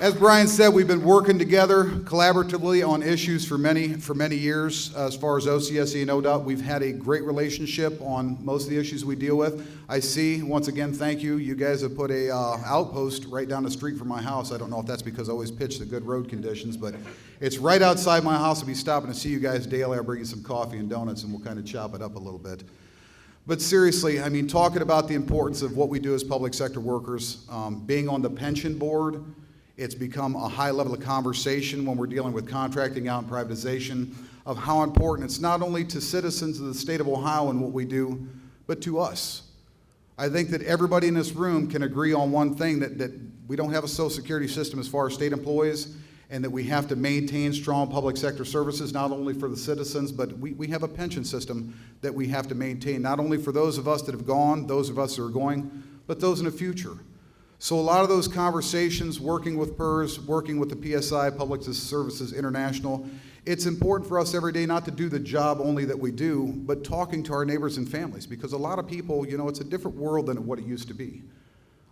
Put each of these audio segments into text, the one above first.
As Brian said, we've been working together collaboratively on issues for many years. As far as OCSE and ODOT, we've had a great relationship on most of the issues we deal with. I see, once again, thank you. You guys have put a outpost right down the street from my house. I don't know if that's because I always pitch the good road conditions, but it's right outside my house. I'll be stopping to see you guys daily. I'll bring you some coffee and donuts, and we'll kind of chop it up a little bit. But seriously, I mean, talking about the importance of what we do as public sector workers, being on the pension board, it's become a high level of conversation when we're dealing with contracting out and privatization of how important it's not only to citizens of the state of Ohio and what we do, but to us. I think that everybody in this room can agree on one thing, that we don't have a Social Security system as far as state employees, and that we have to maintain strong public sector services, not only for the citizens, but we have a pension system that we have to maintain, not only for those of us that have gone, those of us that are going, but those in the future. So a lot of those conversations, working with PERS, working with the PSI, Public Services International, it's important for us every day not to do the job only that we do, but talking to our neighbors and families, because a lot of people, you know, it's a different world than what it used to be.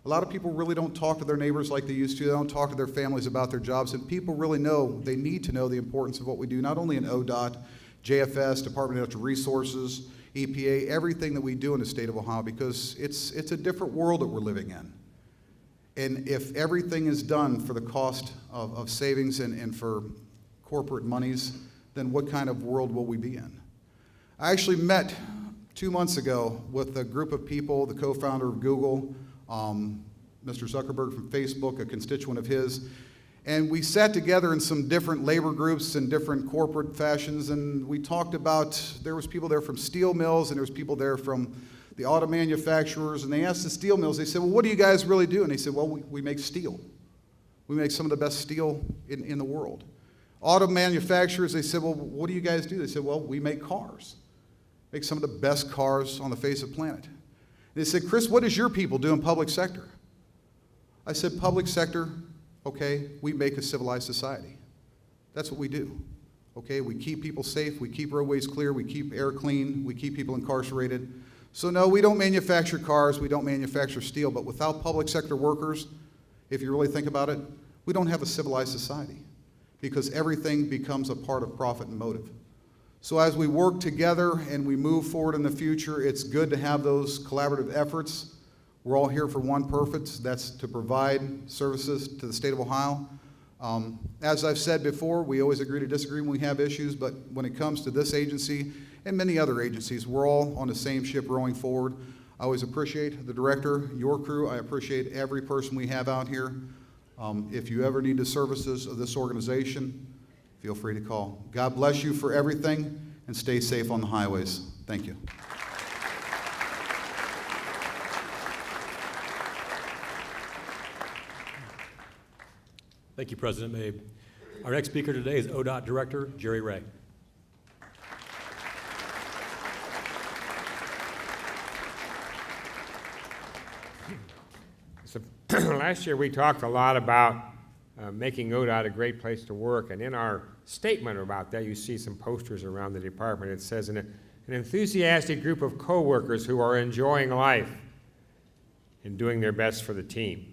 A lot of people really don't talk to their neighbors like they used to. They don't talk to their families about their jobs, and people really know, they need to know the importance of what we do, not only in ODOT, JFS, Department of Natural Resources, EPA, everything that we do in the state of Ohio, because it's a different world that we're living in. And if everything is done for the cost of savings and for corporate monies, then what kind of world will we be in? I actually met 2 months ago with a group of people, the co-founder of Google, Mr. Zuckerberg from Facebook, a constituent of his, and we sat together in some different labor groups and different corporate fashions, and we talked about, there was people there from steel mills and there was people there from the auto manufacturers, and they asked the steel mills, they said, well, what do you guys really do? And they said, well, we make steel. We make some of the best steel in the world. Auto manufacturers, they said, well, what do you guys do? They said, well, we make cars. Make some of the best cars on the face of the planet. And they said, Chris, what does your people do in public sector? I said, public sector, okay, we make a civilized society. That's what we do. Okay, we keep people safe, we keep roadways clear, we keep air clean, we keep people incarcerated. So no, we don't manufacture cars, we don't manufacture steel, but without public sector workers, if you really think about it, we don't have a civilized society, because everything becomes a part of profit and motive. So as we work together and we move forward in the future, it's good to have those collaborative efforts. We're all here for one purpose, that's to provide services to the state of Ohio. As I've said before, we always agree to disagree when we have issues, but when it comes to this agency and many other agencies, we're all on the same ship rowing forward. I always appreciate the director, your crew. I appreciate every person we have out here. If you ever need the services of this organization, feel free to call. God bless you for everything, and stay safe on the highways. Thank you. Thank you, President Mabe. Our next speaker today is ODOT Director Jerry Ray. So, last year we talked a lot about making ODOT a great place to work, and in our statement about that you see some posters around the department. It says, an enthusiastic group of co-workers who are enjoying life and doing their best for the team.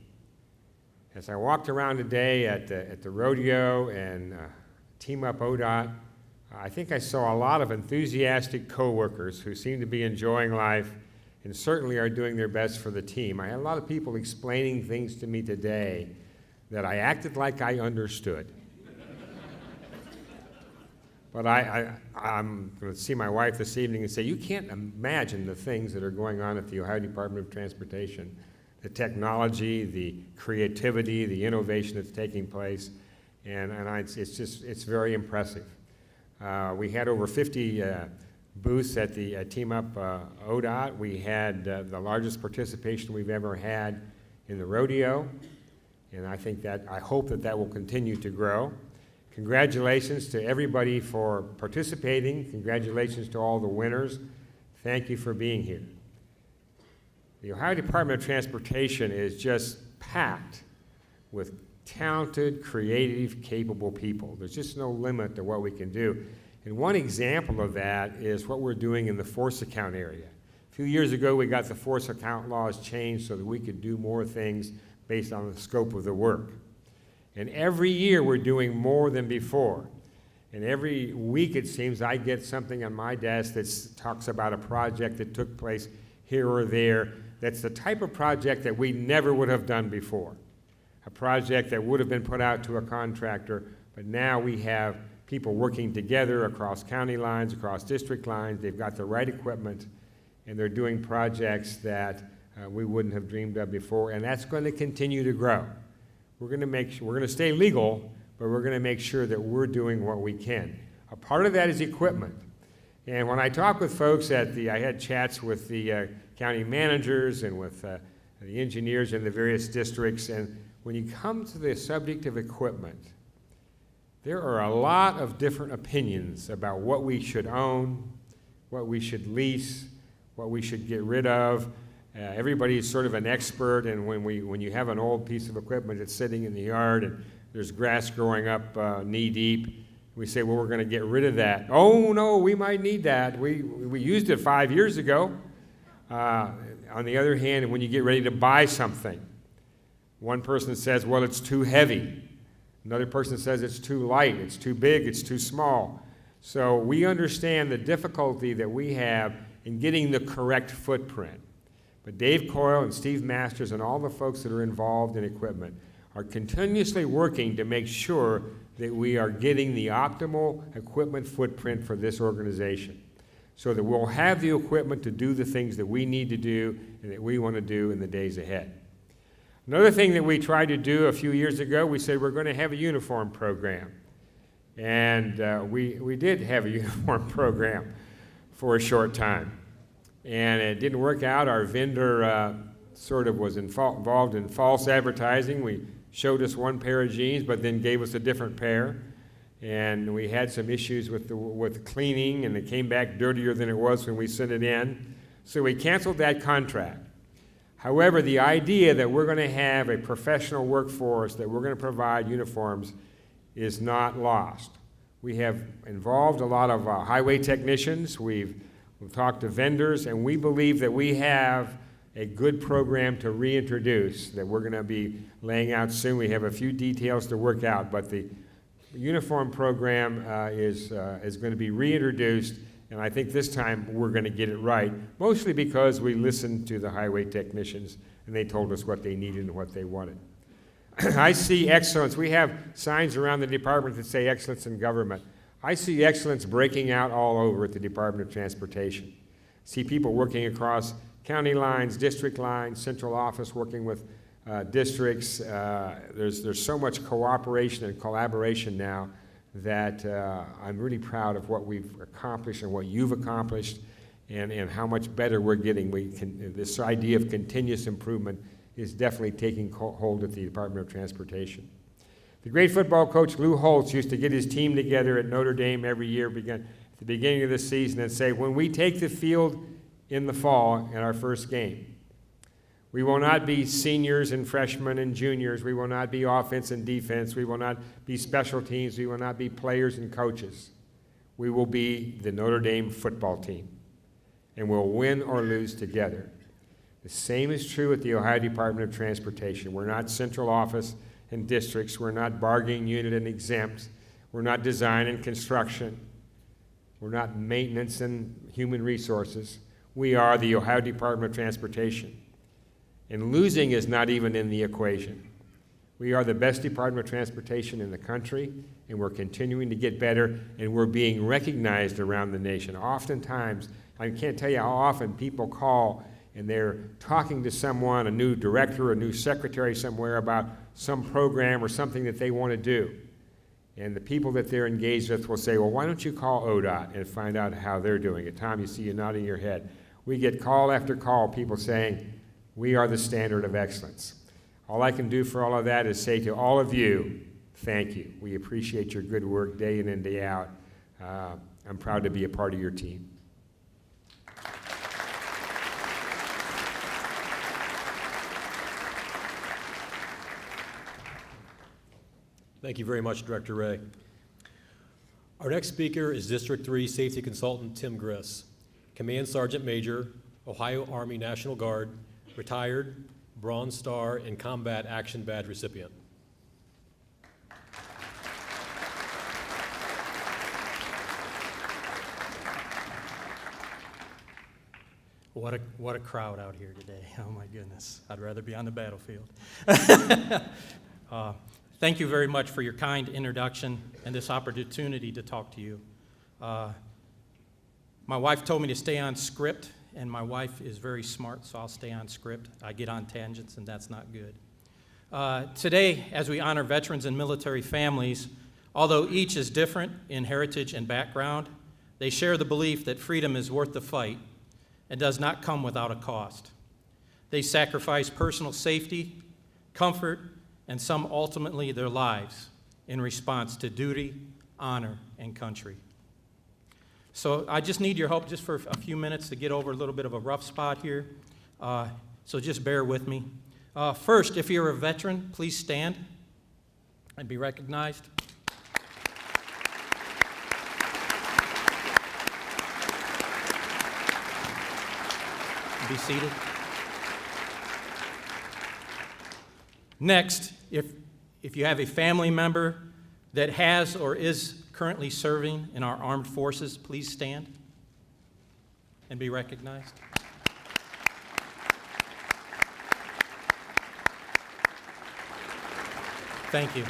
As I walked around today at the rodeo and Team Up ODOT, I think I saw a lot of enthusiastic co-workers who seem to be enjoying life and certainly are doing their best for the team. I had a lot of people explaining things to me today that I acted like I understood. But I'm going to see my wife this evening and say, you can't imagine the things that are going on at the Ohio Department of Transportation. The technology, the creativity, the innovation that's taking place, and it's very impressive. We had over 50 booths at the Team Up ODOT. We had the largest participation we've ever had in the rodeo, and I hope that will continue to grow. Congratulations to everybody for participating. Congratulations to all the winners. Thank you for being here. The Ohio Department of Transportation is just packed with talented, creative, capable people. There's just no limit to what we can do. And one example of that is what we're doing in the force account area. A few years ago, we got the force account laws changed so that we could do more things based on the scope of the work. And every year we're doing more than before. And every week it seems I get something on my desk that talks about a project that took place here or there. That's the type of project that we never would have done before. A project that would have been put out to a contractor, but now we have people working together across county lines, across district lines. They've got the right equipment, and they're doing projects that we wouldn't have dreamed of before, and that's going to continue to grow. We're going to stay legal, but we're going to make sure that we're doing what we can. A part of that is equipment. And when I talk with folks I had chats with the county managers and with the engineers in the various districts, and when you come to the subject of equipment, there are a lot of different opinions about what we should own, what we should lease, what we should get rid of. Everybody is sort of an expert, and when you have an old piece of equipment that's sitting in the yard and there's grass growing up knee-deep, we say, well, we're going to get rid of that. Oh, no, we might need that. We used it 5 years ago. On the other hand, when you get ready to buy something, one person says, well, it's too heavy. Another person says it's too light, it's too big, it's too small. So we understand the difficulty that we have in getting the correct footprint. But Dave Coyle and Steve Masters and all the folks that are involved in equipment are continuously working to make sure that we are getting the optimal equipment footprint for this organization, so that we'll have the equipment to do the things that we need to do and that we want to do in the days ahead. Another thing that we tried to do a few years ago, we said we're going to have a uniform program. And we did have a uniform program for a short time. And it didn't work out. Our vendor sort of was involved in false advertising. We showed us one pair of jeans, but then gave us a different pair. And we had some issues with cleaning, and it came back dirtier than it was when we sent it in. So we canceled that contract. However, the idea that we're going to have a professional workforce, that we're going to provide uniforms, is not lost. We have involved a lot of highway technicians. We've talked to vendors, and we believe that we have a good program to reintroduce that we're going to be laying out soon. We have a few details to work out, but the uniform program is going to be reintroduced, and I think this time we're going to get it right, mostly because we listened to the highway technicians, and they told us what they needed and what they wanted. I see excellence. We have signs around the department that say excellence in government. I see excellence breaking out all over at the Department of Transportation. See people working across county lines, district lines, central office working with districts. There's so much cooperation and collaboration now that I'm really proud of what we've accomplished and what you've accomplished, and how much better we're getting. This idea of continuous improvement is definitely taking hold at the Department of Transportation. The great football coach Lou Holtz used to get his team together at Notre Dame every year at the beginning of the season and say, when we take the field in the fall in our first game, we will not be seniors and freshmen and juniors. We will not be offense and defense. We will not be special teams. We will not be players and coaches. We will be the Notre Dame football team, and we'll win or lose together. The same is true at the Ohio Department of Transportation. We're not central office and districts. We're not bargaining unit and exempt. We're not design and construction. We're not maintenance and human resources. We are the Ohio Department of Transportation. And losing is not even in the equation. We are the best Department of Transportation in the country, and we're continuing to get better, and we're being recognized around the nation. Oftentimes, I can't tell you how often people call and they're talking to someone, a new director, a new secretary somewhere, about some program or something that they want to do. And the people that they're engaged with will say, well, why don't you call ODOT and find out how they're doing it? Tom, you see you nodding your head. We get call after call, people saying, we are the standard of excellence. All I can do for all of that is say to all of you, thank you. We appreciate your good work day in and day out. I'm proud to be a part of your team. Thank you very much, Director Ray. Our next speaker is District 3 Safety Consultant Tim Griss, Command Sergeant Major, Ohio Army National Guard, retired, Bronze Star and Combat Action Badge recipient. What a crowd out here today. Oh my goodness. I'd rather be on the battlefield. Thank you very much for your kind introduction and this opportunity to talk to you. My wife told me to stay on script, and my wife is very smart, so I'll stay on script. I get on tangents, and that's not good. Today, as we honor veterans and military families, although each is different in heritage and background, they share the belief that freedom is worth the fight and does not come without a cost. They sacrifice personal safety, comfort, and some ultimately their lives in response to duty, honor, and country. So I just need your help just for a few minutes to get over a little bit of a rough spot here. So just bear with me. First, if you're a veteran, please stand and be recognized. Be seated. Next, if you have a family member that has or is currently serving in our armed forces, please stand and be recognized. Thank you.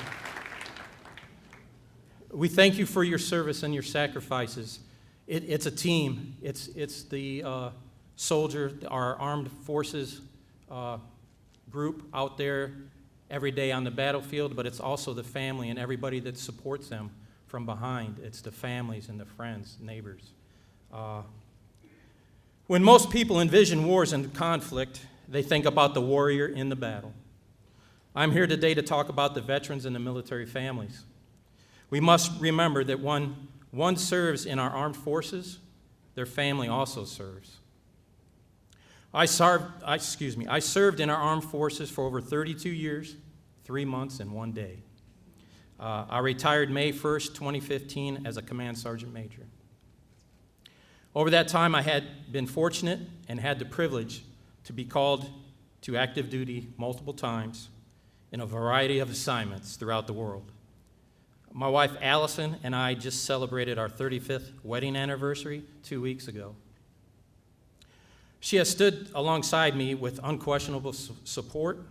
We thank you for your service and your sacrifices. It's a team. It's the soldier, our armed forces group out there every day on the battlefield, but it's also the family and everybody that supports them from behind. It's the families and the friends, neighbors. When most people envision wars and conflict, they think about the warrior in the battle. I'm here today to talk about the veterans and the military families. We must remember that when one serves in our armed forces, their family also serves. I served in our armed forces for over 32 years, 3 months, and 1 day. I retired May 1st, 2015 as a command sergeant major. Over that time, I had been fortunate and had the privilege to be called to active duty multiple times in a variety of assignments throughout the world. My wife Allison and I just celebrated our 35th wedding anniversary 2 weeks ago. She has stood alongside me with unquestionable support,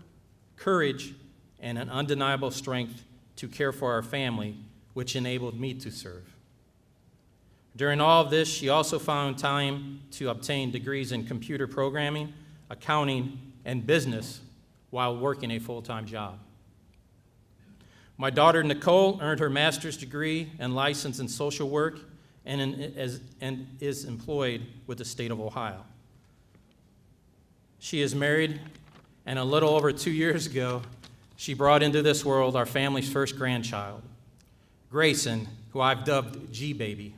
courage, and an undeniable strength to care for our family, which enabled me to serve. During all of this, she also found time to obtain degrees in computer programming, accounting, and business while working a full-time job. My daughter Nicole earned her master's degree and license in social work and is employed with the state of Ohio. She is married, and a little over 2 years ago, she brought into this world our family's first grandchild, Grayson, who I've dubbed G-Baby.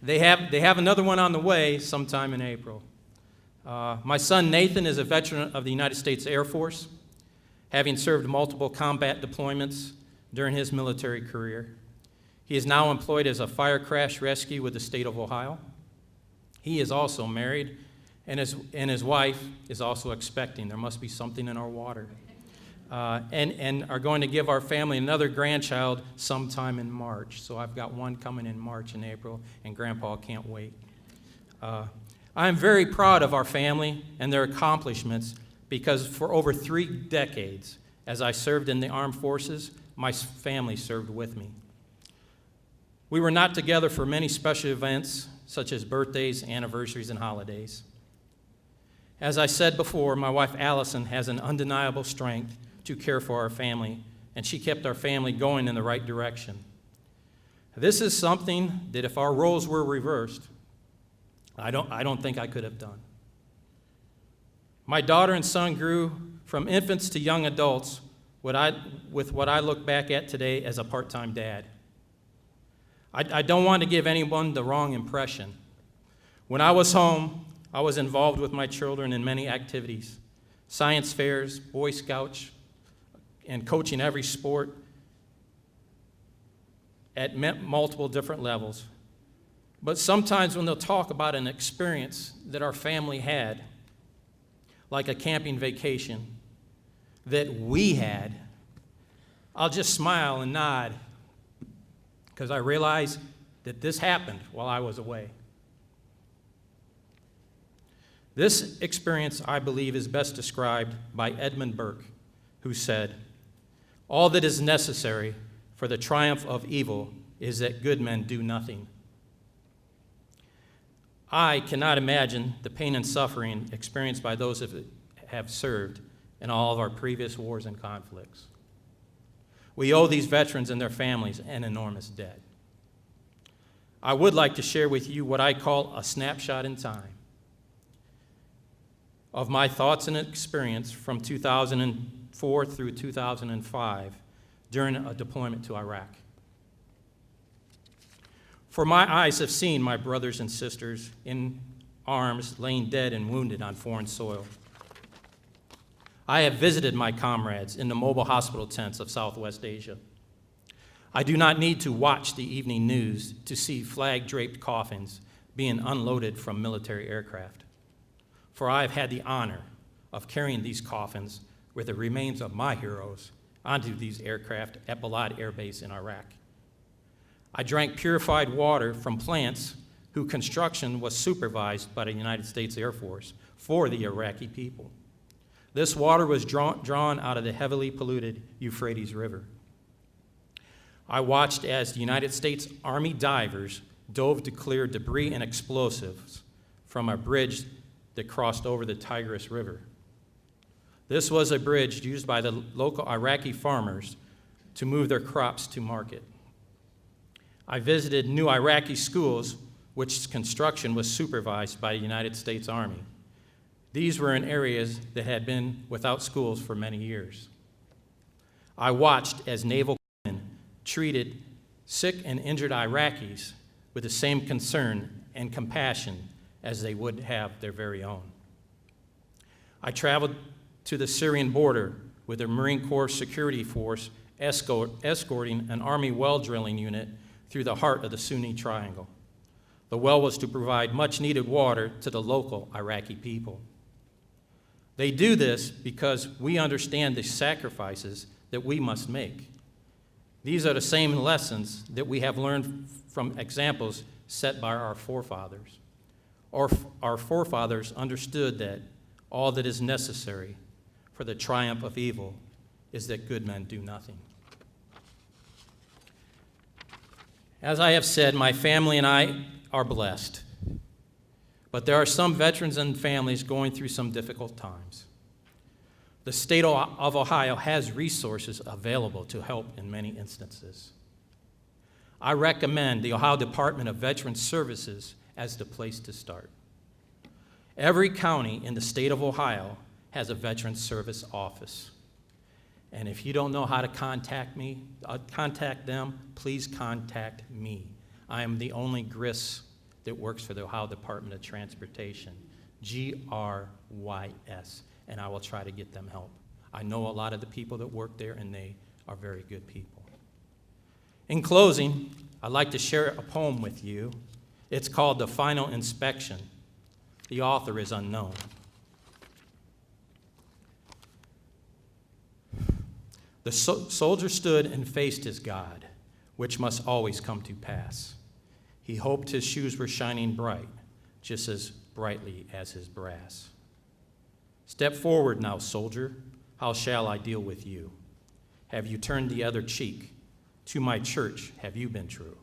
They have another one on the way sometime in April. My son Nathan is a veteran of the United States Air Force, having served multiple combat deployments during his military career. He is now employed as a fire crash rescue with the state of Ohio. He is also married, and his wife is also expecting. There must be something in our water. And are going to give our family another grandchild sometime in March. So I've got one coming in March and April, and Grandpa can't wait. I am very proud of our family and their accomplishments because for over 3 decades, as I served in the armed forces, my family served with me. We were not together for many special events, such as birthdays, anniversaries, and holidays. As I said before, my wife Allison has an undeniable strength to care for our family, and she kept our family going in the right direction. This is something that if our roles were reversed, I don't think I could have done. My daughter and son grew from infants to young adults with what I look back at today as a part-time dad. I don't want to give anyone the wrong impression. When I was home, I was involved with my children in many activities, science fairs, Boy Scouts, and coaching every sport at multiple different levels. But sometimes when they'll talk about an experience that our family had, like a camping vacation that we had, I'll just smile and nod because I realize that this happened while I was away. This experience, I believe, is best described by Edmund Burke, who said, "All that is necessary for the triumph of evil is that good men do nothing." I cannot imagine the pain and suffering experienced by those who have served in all of our previous wars and conflicts. We owe these veterans and their families an enormous debt. I would like to share with you what I call a snapshot in time of my thoughts and experience from 2004 through 2005 during a deployment to Iraq. For my eyes have seen my brothers and sisters in arms laying dead and wounded on foreign soil. I have visited my comrades in the mobile hospital tents of Southwest Asia. I do not need to watch the evening news to see flag-draped coffins being unloaded from military aircraft, for I have had the honor of carrying these coffins with the remains of my heroes onto these aircraft at Balad Air Base in Iraq. I drank purified water from plants whose construction was supervised by the United States Air Force for the Iraqi people. This water was drawn out of the heavily polluted Euphrates River. I watched as the United States Army divers dove to clear debris and explosives from a bridge that crossed over the Tigris River. This was a bridge used by the local Iraqi farmers to move their crops to market. I visited new Iraqi schools, which construction was supervised by the United States Army. These were in areas that had been without schools for many years. I watched as naval men treated sick and injured Iraqis with the same concern and compassion as they would have their very own. I traveled to the Syrian border with a Marine Corps security force escorting an Army well drilling unit through the heart of the Sunni Triangle. The well was to provide much-needed water to the local Iraqi people. They do this because we understand the sacrifices that we must make. These are the same lessons that we have learned from examples set by our forefathers. Our forefathers understood that all that is necessary for the triumph of evil is that good men do nothing. As I have said, my family and I are blessed, but there are some veterans and families going through some difficult times. The state of Ohio has resources available to help in many instances. I recommend the Ohio Department of Veterans Services as the place to start. Every county in the state of Ohio has a Veterans Service office. And if you don't know how to contact them, please contact me. I am the only GRIS that works for the Ohio Department of Transportation, GRYS, and I will try to get them help. I know a lot of the people that work there, and they are very good people. In closing, I'd like to share a poem with you. It's called The Final Inspection. The author is unknown. The soldier stood and faced his God, which must always come to pass. He hoped his shoes were shining bright, just as brightly as his brass. Step forward now, soldier. How shall I deal with you? Have you turned the other cheek? To my church have you been true?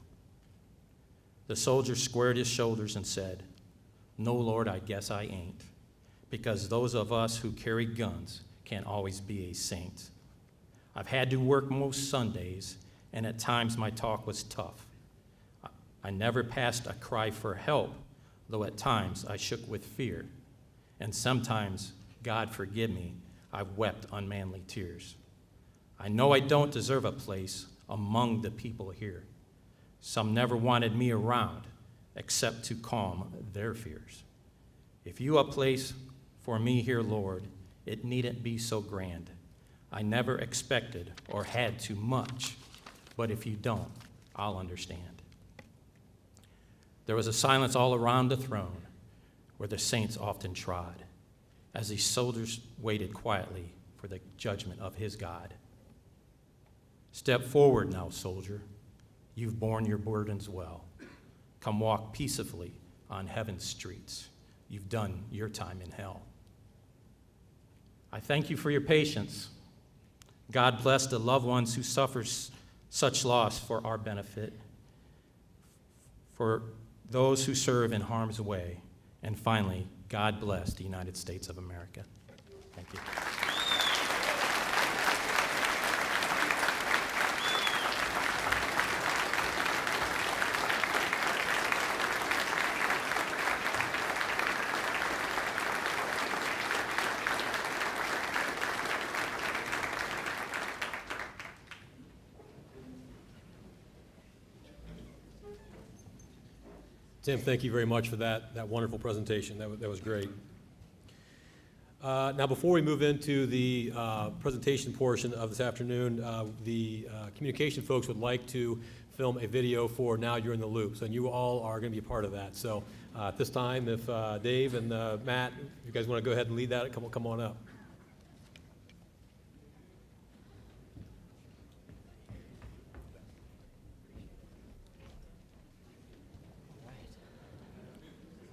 The soldier squared his shoulders and said, No, Lord, I guess I ain't, because those of us who carry guns can't always be a saint. I've had to work most Sundays, and at times my talk was tough. I never passed a cry for help, though at times I shook with fear. And sometimes, God forgive me, I've wept unmanly tears. I know I don't deserve a place among the people here. Some never wanted me around, except to calm their fears. If you a place for me here, Lord, it needn't be so grand. I never expected or had too much, but if you don't, I'll understand. There was a silence all around the throne where the saints often trod, as these soldiers waited quietly for the judgment of his God. Step forward now, soldier. You've borne your burdens well. Come walk peacefully on heaven's streets. you've done your time in hell. I thank you for your patience. God bless the loved ones who suffer such loss for our benefit, for those who serve in harm's way, and finally, God bless the United States of America. Thank you. Tim, thank you very much for that wonderful presentation. That was great. Now, before we move into the presentation portion of this afternoon, the communication folks would like to film a video for Now You're in the Loop. So you all are going to be a part of that. So at this time, if Dave and Matt, if you guys want to go ahead and lead that, come on up.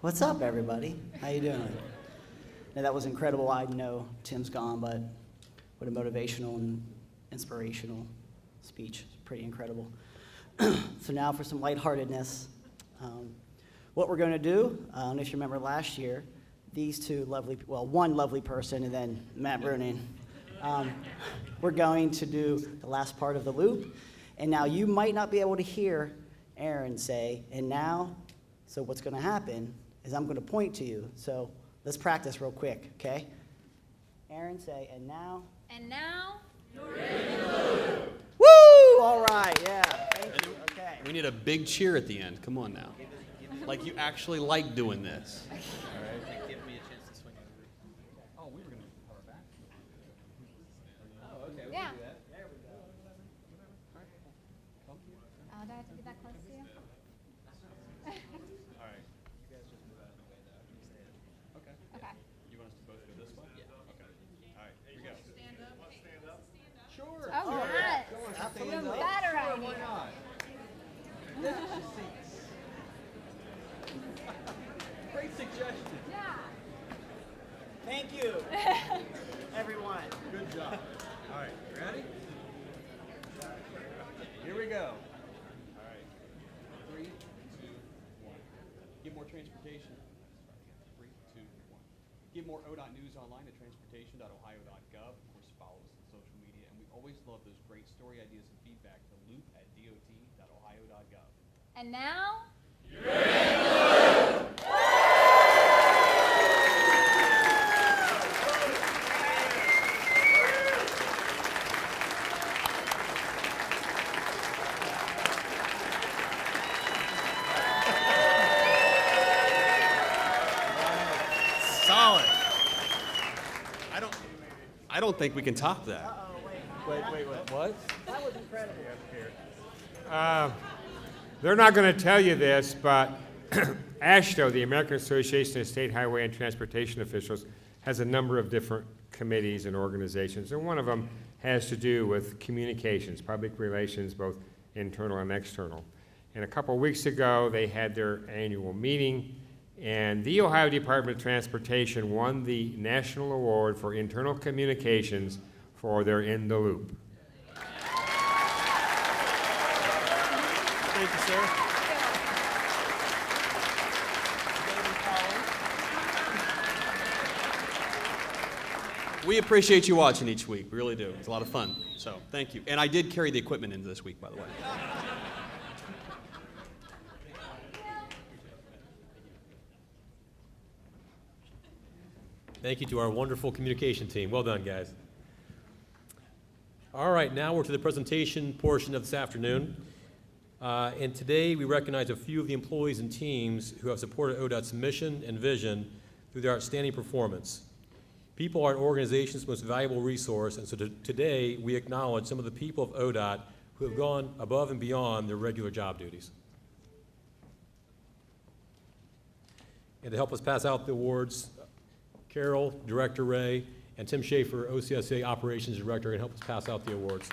What's up, everybody? How you doing? Now, that was incredible. I know Tim's gone, but what a motivational and inspirational speech. It's pretty incredible. So now for some lightheartedness. What we're going to do, I don't know if you remember last year, these two lovely, well, one lovely person and then Matt Bruning, we're going to do the last part of the loop. And now you might not be able to hear Aaron say, and now, so what's going to happen is I'm going to point to you. So let's practice real quick, okay? Aaron, say, and now. And now, Woo! All right, yeah. Thank you. Okay. We need a big cheer at the end. Come on now. Like you actually like doing this. yeah. Do I have to be that close to you? Okay. You want us to both go this way? Yeah. Okay. All right, here we go. Stand up. Stand up. Sure. Oh, yes. Even better idea. Great suggestion. Yeah. Thank you, everyone. Good job. All right, you ready? Here we go. All right. 3, 2, 1. Get more transportation. 3, 2, 1. Get more ODOT news online at transportation.ohio.gov. Of course, follow us on social media. And we always love those great story ideas and feedback to loop@dot.ohio.gov. And now, Solid. I don't think we can top that. What? That was incredible. They're not going to tell you this, but AASHTO, the American Association of State Highway and Transportation Officials, has a number of different committees and organizations, and one of them has to do with communications, public relations, both internal and external. And a couple weeks ago, they had their annual meeting, and the Ohio Department of Transportation won the National Award for Internal Communications for their In the Loop. Thank you, sir. We appreciate you watching each week. We really do. It's a lot of fun. So, thank you. And I did carry the equipment into this week, by the way. Thank you to our wonderful communication team. Well done, guys. All right, now we're to the presentation portion of this afternoon. And today we recognize a few of the employees and teams who have supported ODOT's mission and vision through their outstanding performance. People are an organization's most valuable resource, and so today we acknowledge some of the people of ODOT who have gone above and beyond their regular job duties. And to help us pass out the awards, Carol, Director Ray, and Tim Schaefer, OCSA Operations Director, can help us pass out the awards.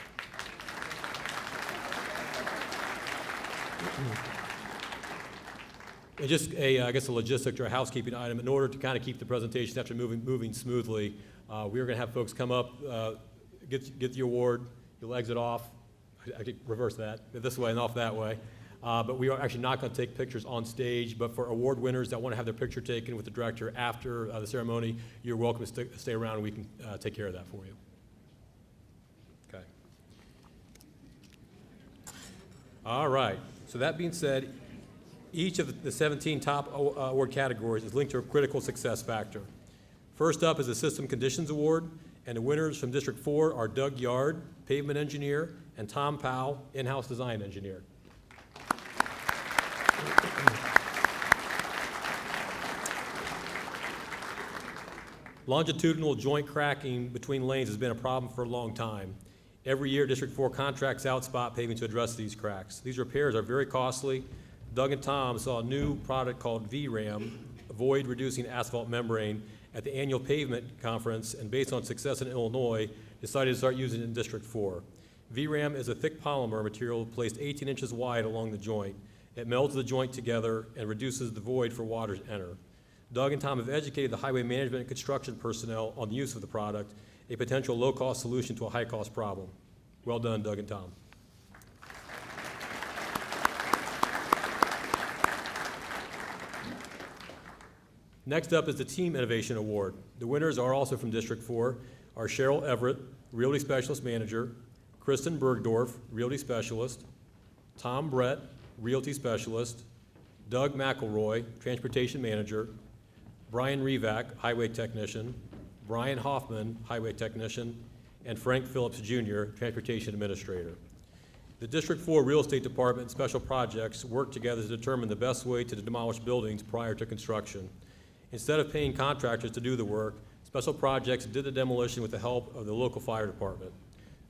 And just I guess a logistic or a housekeeping item, in order to kind of keep the presentation after moving smoothly, we are going to have folks come up, get the award, you'll exit off. I could reverse that, this way and off that way. But we are actually not going to take pictures on stage, but for award winners that want to have their picture taken with the director after the ceremony, you're welcome to stay around and we can take care of that for you. Okay. All right, so that being said, each of the 17 top award categories is linked to a critical success factor. First up is the System Conditions Award, and the winners from District 4 are Doug Yard, pavement engineer, and Tom Powell, in-house design engineer. Longitudinal joint cracking between lanes has been a problem for a long time. Every year, District 4 contracts out spot paving to address these cracks. These repairs are very costly. Doug and Tom saw a new product called VRAM, Void Reducing Asphalt Membrane, at the annual pavement conference, and based on success in Illinois, decided to start using it in District 4. VRAM is a thick polymer material placed 18 inches wide along the joint. It melds the joint together and reduces the void for water to enter. Doug and Tom have educated the highway management and construction personnel on the use of the product, a potential low-cost solution to a high-cost problem. Well done, Doug and Tom. Next up is the Team Innovation Award. The winners are also from District 4, are Cheryl Everett, Realty Specialist Manager, Kristen Bergdorf, Realty Specialist, Tom Brett, Realty Specialist, Doug McElroy, Transportation Manager, Brian Revac, Highway Technician, Brian Hoffman, Highway Technician, and Frank Phillips Jr., Transportation Administrator. The District 4 Real Estate Department and Special Projects work together to determine the best way to demolish buildings prior to construction. Instead of paying contractors to do the work, Special Projects did the demolition with the help of the local fire department.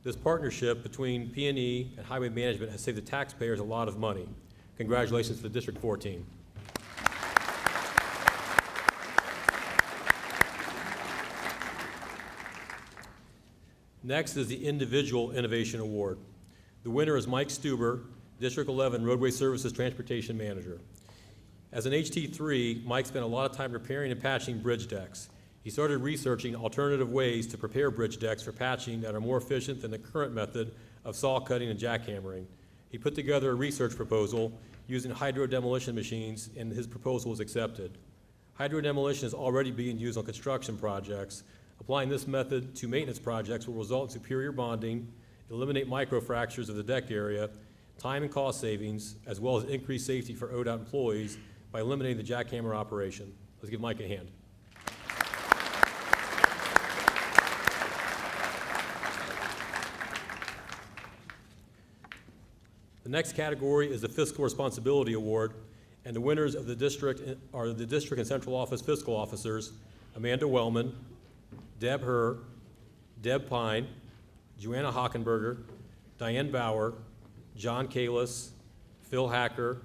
This partnership between P&E and Highway Management has saved the taxpayers a lot of money. Congratulations to the District 4 team. Next is the Individual Innovation Award. The winner is Mike Stuber, District 11 Roadway Services Transportation Manager. As an HT3, Mike spent a lot of time repairing and patching bridge decks. He started researching alternative ways to prepare bridge decks for patching that are more efficient than the current method of saw cutting and jackhammering. He put together a research proposal using hydro demolition machines, and his proposal was accepted. Hydro demolition is already being used on construction projects. Applying this method to maintenance projects will result in superior bonding, eliminate microfractures of the deck area, time and cost savings, as well as increased safety for ODOT employees by eliminating the jackhammer operation. Let's give Mike a hand. The next category is the Fiscal Responsibility Award, and the winners of the district are the district and central office fiscal officers, Amanda Wellman, Deb Herr, Deb Pine, Joanna Hockenberger, Diane Bauer, John Kalis, Phil Hacker,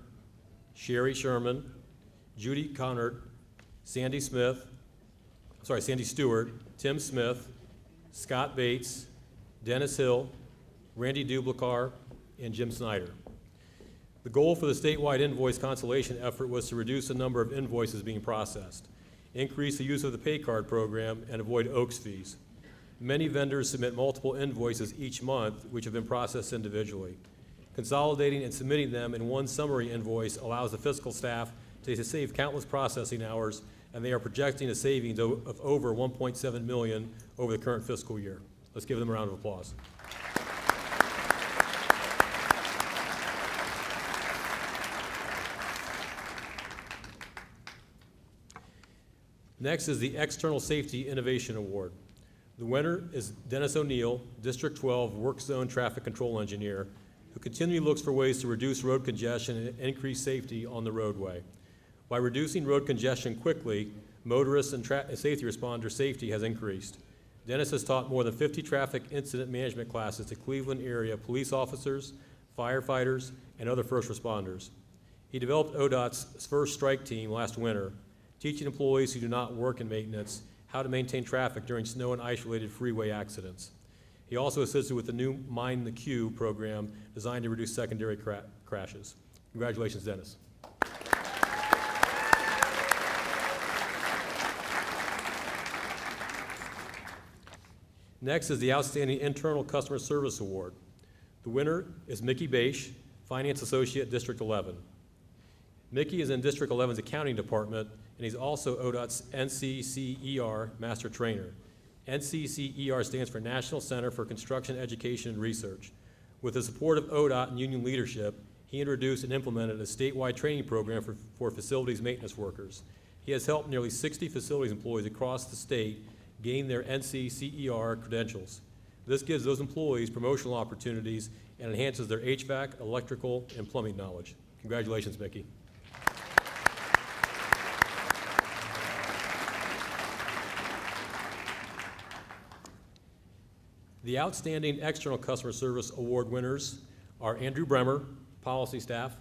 Sherry Sherman, Judy Connard, Sandy Stewart, Tim Smith, Scott Bates, Dennis Hill, Randy Dublicar, and Jim Snyder. The goal for the statewide invoice consolation effort was to reduce the number of invoices being processed, increase the use of the pay card program, and avoid Oaks fees. Many vendors submit multiple invoices each month, which have been processed individually. Consolidating and submitting them in one summary invoice allows the fiscal staff to save countless processing hours, and they are projecting a savings of over $1.7 million over the current fiscal year. Let's give them a round of applause. Next is the External Safety Innovation Award. The winner is Dennis O'Neill, District 12 Work Zone Traffic Control Engineer, who continually looks for ways to reduce road congestion and increase safety on the roadway. By reducing road congestion quickly, motorists and safety responder safety has increased. Dennis has taught more than 50 traffic incident management classes to Cleveland area police officers, firefighters, and other first responders. He developed ODOT's first strike team last winter, teaching employees who do not work in maintenance how to maintain traffic during snow and ice-related freeway accidents. He also assisted with the new Mind the Queue program designed to reduce secondary crashes. Congratulations, Dennis. Next is the Outstanding Internal Customer Service Award. The winner is Mickey Bache, Finance Associate, District 11. Mickey is in District 11's accounting department, and he's also ODOT's NCCER Master Trainer. NCCER stands for National Center for Construction Education and Research. With the support of ODOT and union leadership, he introduced and implemented a statewide training program for facilities maintenance workers. He has helped nearly 60 facilities employees across the state gain their NCCER credentials. This gives those employees promotional opportunities and enhances their HVAC, electrical, and plumbing knowledge. Congratulations, Mickey. The Outstanding External Customer Service Award winners are Andrew Bremer, Policy Staff,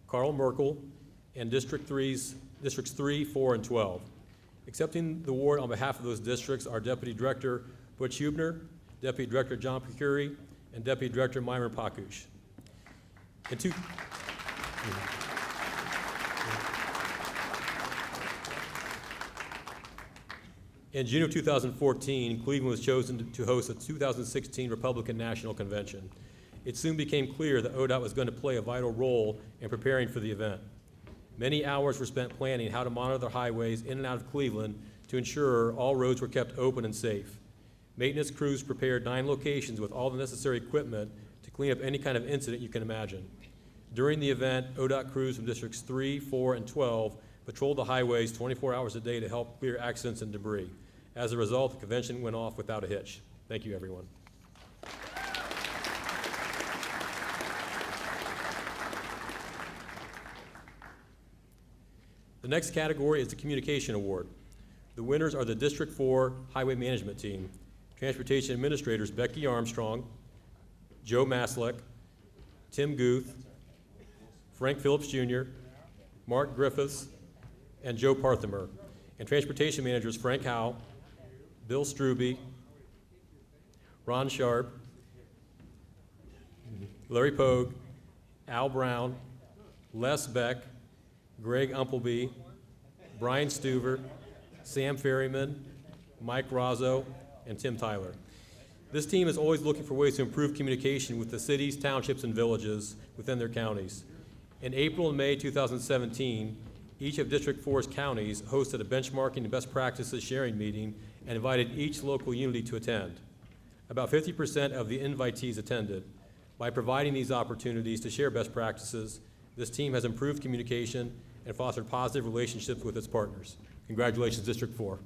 Carl Merkel, and Districts 3, 4, and 12. Accepting the award on behalf of those districts are Deputy Director Butch Hubner, Deputy Director John Procuri, and Deputy Director Myron Pakush. In June of 2014, Cleveland was chosen to host the 2016 Republican National Convention. It soon became clear that ODOT was going to play a vital role in preparing for the event. Many hours were spent planning how to monitor the highways in and out of Cleveland to ensure all roads were kept open and safe. Maintenance crews prepared 9 locations with all the necessary equipment to clean up any kind of incident you can imagine. During the event, ODOT crews from Districts 3, 4, and 12 patrolled the highways 24 hours a day to help clear accidents and debris. As a result, the convention went off without a hitch. Thank you, everyone. The next category is the Communication Award. The winners are the District 4 Highway Management Team. Transportation Administrators Becky Armstrong, Joe Maslick, Tim Guth, Frank Phillips Jr., Mark Griffiths, and Joe Parthimer. And Transportation Managers Frank Howe, Bill Struby, Ron Sharp, Larry Pogue, Al Brown, Les Beck, Greg Umpleby, Brian Stuver, Sam Ferryman, Mike Razzo, and Tim Tyler. This team is always looking for ways to improve communication with the cities, townships, and villages within their counties. In April and May 2017, each of District 4's counties hosted a benchmarking and best practices sharing meeting and invited each local unity to attend. About 50% of the invitees attended. By providing these opportunities to share best practices, this team has improved communication and fostered positive relationships with its partners. Congratulations, District 4.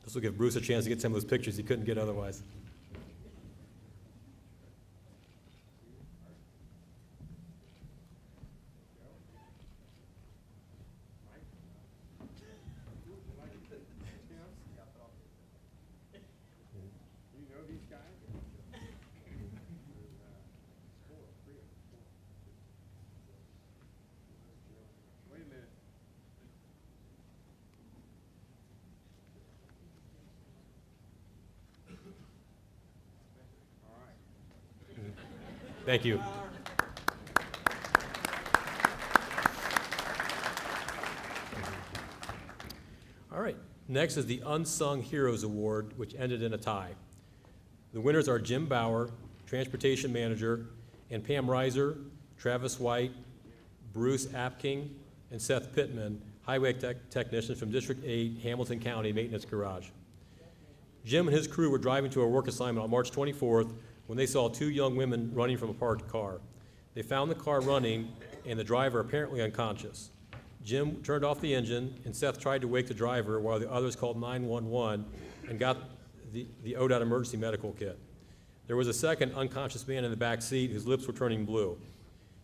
This will give Bruce a chance to get some of those pictures he couldn't get otherwise. Thank you. All right, next is the Unsung Heroes Award, which ended in a tie. The winners are Jim Bauer, Transportation Manager, and Pam Reiser, Travis White, Bruce Apking, and Seth Pittman, Highway Technicians from District 8, Hamilton County Maintenance Garage. Jim and his crew were driving to a work assignment on March 24th when they saw 2 young women running from a parked car. They found the car running and the driver apparently unconscious. Jim turned off the engine and Seth tried to wake the driver while the others called 911 and got the ODOT emergency medical kit. There was a second unconscious man in the back seat whose lips were turning blue.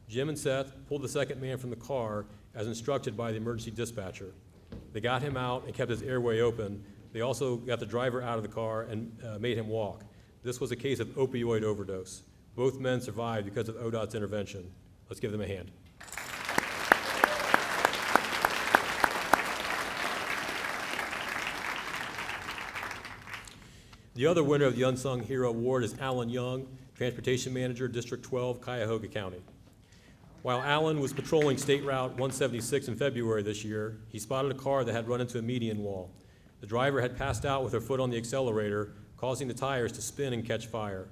Jim and Seth pulled the second man from the car as instructed by the emergency dispatcher. They got him out and kept his airway open. They also got the driver out of the car and made him walk. This was a case of opioid overdose. Both men survived because of ODOT's intervention. Let's give them a hand. The other winner of the Unsung Hero Award is Alan Young, Transportation Manager, District 12, Cuyahoga County. While Alan was patrolling State Route 176 in February this year, he spotted a car that had run into a median wall. The driver had passed out with her foot on the accelerator, causing the tires to spin and catch fire.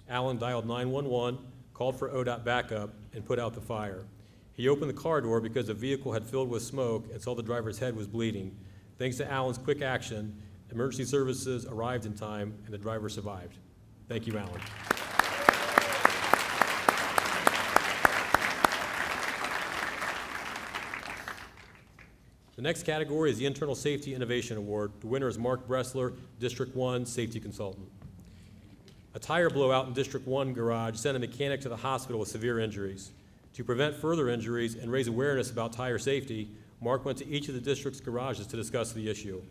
Alan dialed 911, called for ODOT backup, and put out the fire. He opened the car door because the vehicle had filled with smoke and saw the driver's head was bleeding. Thanks to Alan's quick action, emergency services arrived in time and the driver survived. Thank you, Alan. The next category is the Internal Safety Innovation Award. The winner is Mark Bressler, District 1 Safety Consultant. A tire blowout in District 1 garage sent a mechanic to the hospital with severe injuries. To prevent further injuries and raise awareness about tire safety, Mark went to each of the district's garages to discuss the issue.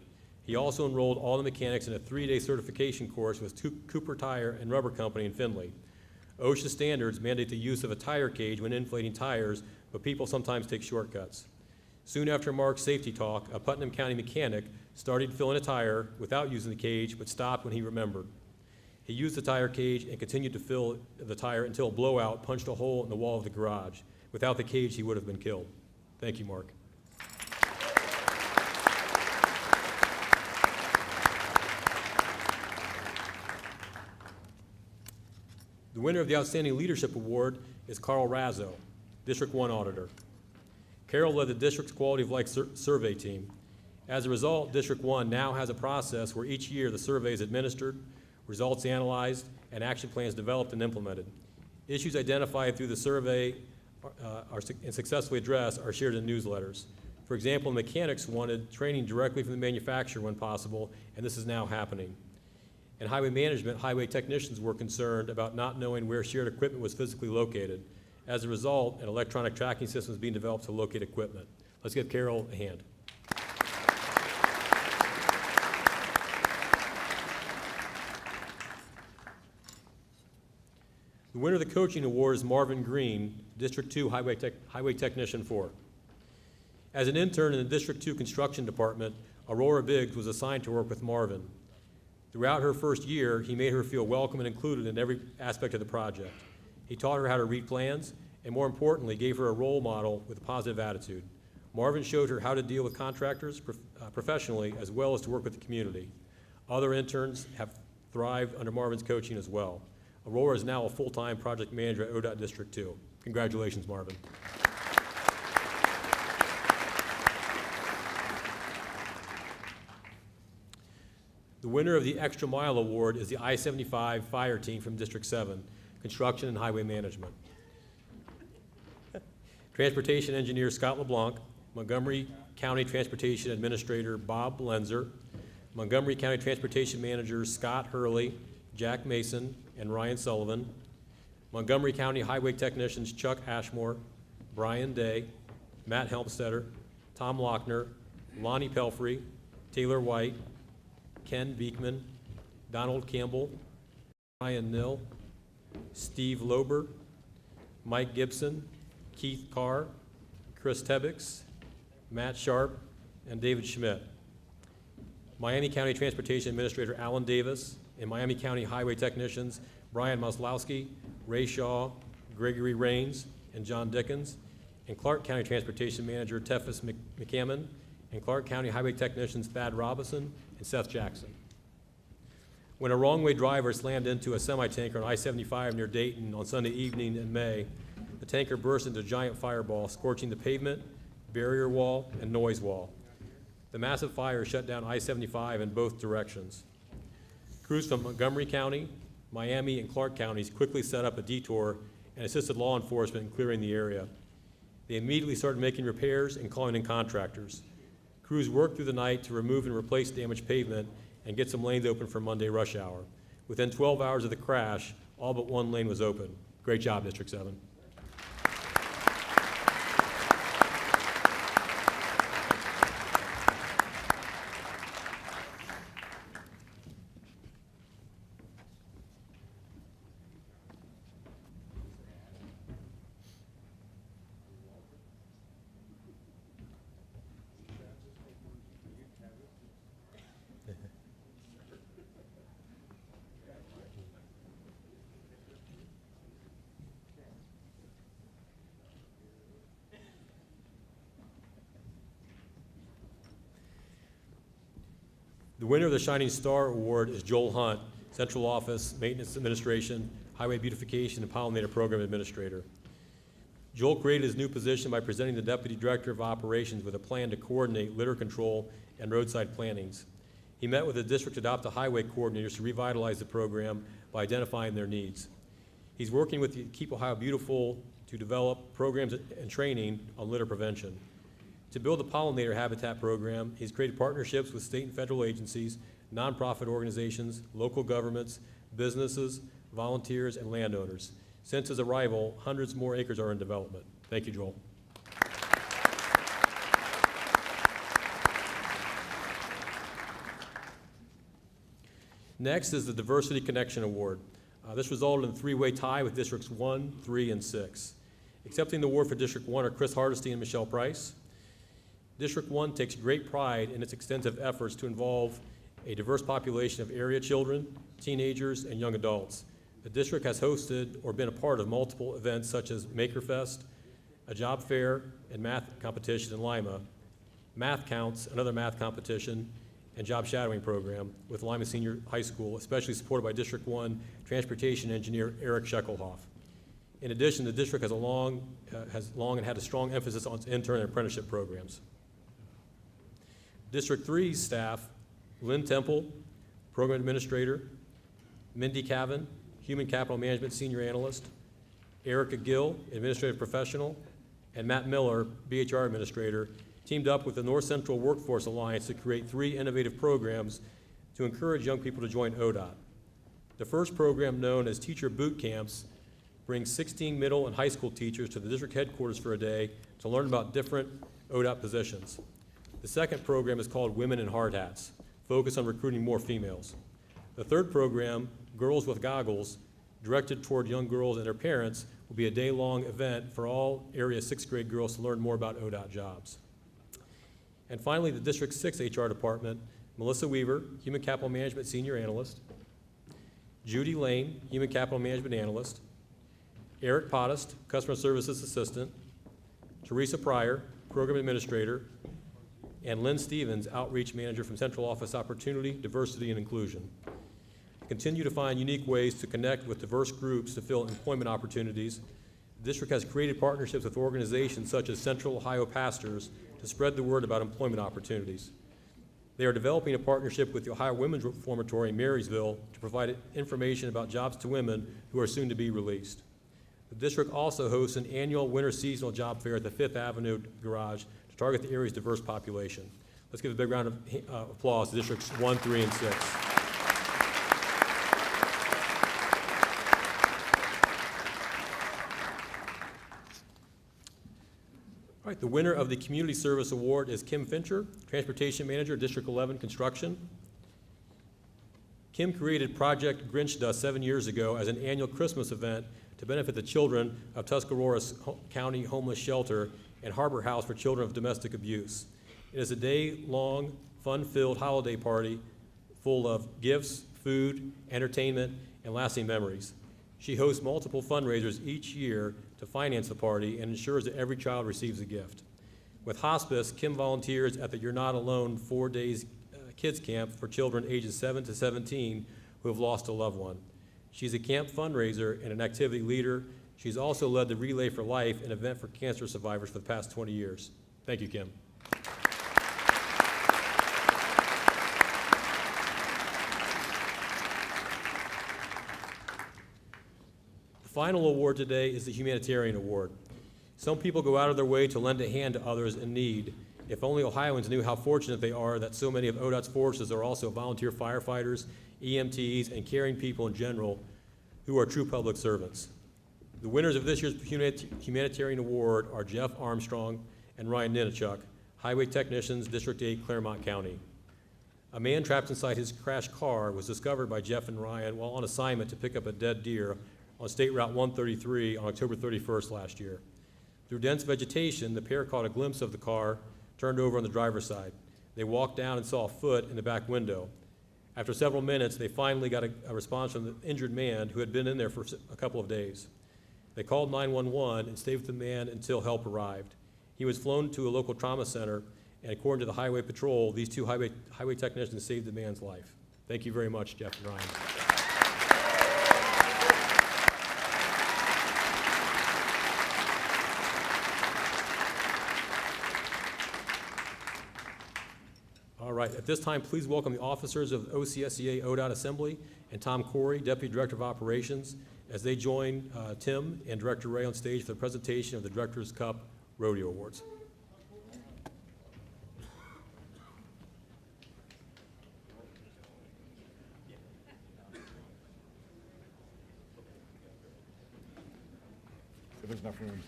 He also enrolled all the mechanics in a 3-day certification course with Cooper Tire and Rubber Company in Findlay. OSHA standards mandate the use of a tire cage when inflating tires, but people sometimes take shortcuts. Soon after Mark's safety talk, a Putnam County mechanic started filling a tire without using the cage, but stopped when he remembered. He used the tire cage and continued to fill the tire until a blowout punched a hole in the wall of the garage. Without the cage, he would have been killed. Thank you, Mark. The winner of the Outstanding Leadership Award is Carl Razzo, District 1 Auditor. Carol led the district's Quality of Life survey team. As a result, District 1 now has a process where each year the survey is administered, results analyzed, and action plans developed and implemented. Issues identified through the survey and successfully addressed are shared in newsletters. For example, mechanics wanted training directly from the manufacturer when possible, and this is now happening. In highway management, highway technicians were concerned about not knowing where shared equipment was physically located. As a result, an electronic tracking system is being developed to locate equipment. Let's give Carol a hand. The winner of the coaching award is Marvin Green, District 2 Highway Technician 4. As an intern in the District 2 Construction Department, Aurora Biggs was assigned to work with Marvin. Throughout her first year, he made her feel welcome and included in every aspect of the project. He taught her how to read plans, and more importantly, gave her a role model with a positive attitude. Marvin showed her how to deal with contractors professionally, as well as to work with the community. Other interns have thrived under Marvin's coaching as well. Aurora is now a full-time project manager at ODOT District 2. Congratulations, Marvin. The winner of the Extra Mile Award is the I-75 Fire Team from District 7, Construction and Highway Management. Transportation Engineer Scott LeBlanc, Montgomery County Transportation Administrator Bob Lenzer, Montgomery County Transportation Managers Scott Hurley, Jack Mason, and Ryan Sullivan, Montgomery County Highway Technicians Chuck Ashmore, Brian Day, Matt Helmstetter, Tom Lochner, Lonnie Pelfrey, Taylor White, Ken Beekman, Donald Campbell, Ryan Nill, Steve Lober, Mike Gibson, Keith Carr, Chris Tebbix, Matt Sharp, and David Schmidt. Miami County Transportation Administrator Alan Davis, and Miami County Highway Technicians Brian Maslowski, Ray Shaw, Gregory Rains, and John Dickens, and Clark County Transportation Manager Teffis McCammon, and Clark County Highway Technicians Thad Robinson and Seth Jackson. When a wrong-way driver slammed into a semi-tanker on I-75 near Dayton on Sunday evening in May, the tanker burst into a giant fireball, scorching the pavement, barrier wall, and noise wall. The massive fire shut down I-75 in both directions. Crews from Montgomery County, Miami, and Clark counties quickly set up a detour and assisted law enforcement in clearing the area. They immediately started making repairs and calling in contractors. Crews worked through the night to remove and replace damaged pavement and get some lanes open for Monday rush hour. Within 12 hours of the crash, all but one lane was open. Great job, District 7. The winner of the Shining Star Award is Joel Hunt, Central Office, Maintenance Administration, Highway Beautification, and Pollinator Program Administrator. Joel created his new position by presenting the Deputy Director of Operations with a plan to coordinate litter control and roadside plantings. He met with the district Adopt a Highway coordinators to revitalize the program by identifying their needs. He's working with the Keep Ohio Beautiful to develop programs and training on litter prevention. To build the pollinator habitat program, he's created partnerships with state and federal agencies, nonprofit organizations, local governments, businesses, volunteers, and landowners. Since his arrival, hundreds more acres are in development. Thank you, Joel. Next is the Diversity Connection Award. This resulted in a three-way tie with Districts 1, 3, and 6. Accepting the award for District 1 are Chris Hardesty and Michelle Price. District 1 takes great pride in its extensive efforts to involve a diverse population of area children, teenagers, and young adults. The district has hosted or been a part of multiple events such as Makerfest, a job fair, and math competition in Lima, Math Counts, another math competition, and job shadowing program with Lima Senior High School, especially supported by District 1 Transportation Engineer Eric Scheckelhoff. In addition, the district has long and had a strong emphasis on its intern and apprenticeship programs. District 3's staff, Lynn Temple, Program Administrator, Mindy Cavan, Human Capital Management Senior Analyst, Erica Gill, Administrative Professional, and Matt Miller, BHR Administrator, teamed up with the North Central Workforce Alliance to create 3 innovative programs to encourage young people to join ODOT. The first program, known as Teacher Boot Camps, brings 16 middle and high school teachers to the district headquarters for a day to learn about different ODOT positions. The second program is called Women in Hard Hats, focused on recruiting more females. The third program, Girls with Goggles, directed toward young girls and their parents, will be a day-long event for all area 6th grade girls to learn more about ODOT jobs. And finally, the District 6 HR Department, Melissa Weaver, Human Capital Management Senior Analyst, Judy Lane, Human Capital Management Analyst, Eric Podest, Customer Services Assistant, Teresa Pryor, Program Administrator, and Lynn Stevens, Outreach Manager from Central Office Opportunity, Diversity, and Inclusion. Continue to find unique ways to connect with diverse groups to fill employment opportunities. The district has created partnerships with organizations such as Central Ohio Pastors to spread the word about employment opportunities. They are developing a partnership with the Ohio Women's Reformatory in Marysville to provide information about jobs to women who are soon to be released. The district also hosts an annual winter seasonal job fair at the 5th Avenue Garage to target the area's diverse population. Let's give a big round of applause to Districts 1, 3, and 6. All right, the winner of the Community Service Award is Kim Fincher, Transportation Manager, District 11 Construction. Kim created Project Grinch Dust 7 years ago as an annual Christmas event to benefit the children of Tuscarora County Homeless Shelter and Harbor House for Children of Domestic Abuse. It is a day-long, fun-filled holiday party full of gifts, food, entertainment, and lasting memories. She hosts multiple fundraisers each year to finance the party and ensures that every child receives a gift. With hospice, Kim volunteers at the You're Not Alone 4 days kids camp for children ages 7 to 17 who have lost a loved one. She's a camp fundraiser and an activity leader. She's also led the Relay for Life, an event for cancer survivors, for the past 20 years. Thank you, Kim. The final award today is the Humanitarian Award. Some people go out of their way to lend a hand to others in need. If only Ohioans knew how fortunate they are that so many of ODOT's forces are also volunteer firefighters, EMTs, and caring people in general who are true public servants. The winners of this year's Humanitarian Award are Jeff Armstrong and Ryan Ninachuk, highway technicians, District 8, Claremont County. A man trapped inside his crashed car was discovered by Jeff and Ryan while on assignment to pick up a dead deer on State Route 133 on October 31st last year. Through dense vegetation, the pair caught a glimpse of the car turned over on the driver's side. They walked down and saw a foot in the back window. After several minutes, they finally got a response from the injured man who had been in there for a couple of days. They called 911 and stayed with the man until help arrived. He was flown to a local trauma center And according to the Highway Patrol, these two highway technicians saved the man's life. Thank you very much, Jeff and Ryan. All right, at this time, please welcome the officers of OCSEA ODOT Assembly and Tom Corey, Deputy Director of Operations, as they join Tim and Director Ray on stage for the presentation of the Directors Cup Rodeo Awards. If there's enough room.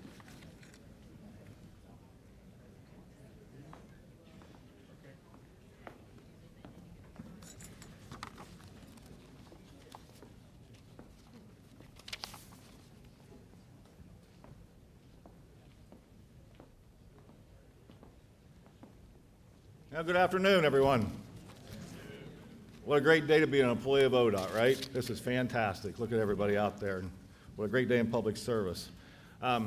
Now, good afternoon, everyone. What a great day to be an employee of ODOT, right? This is fantastic. Look at everybody out there. And what a great day in public service. I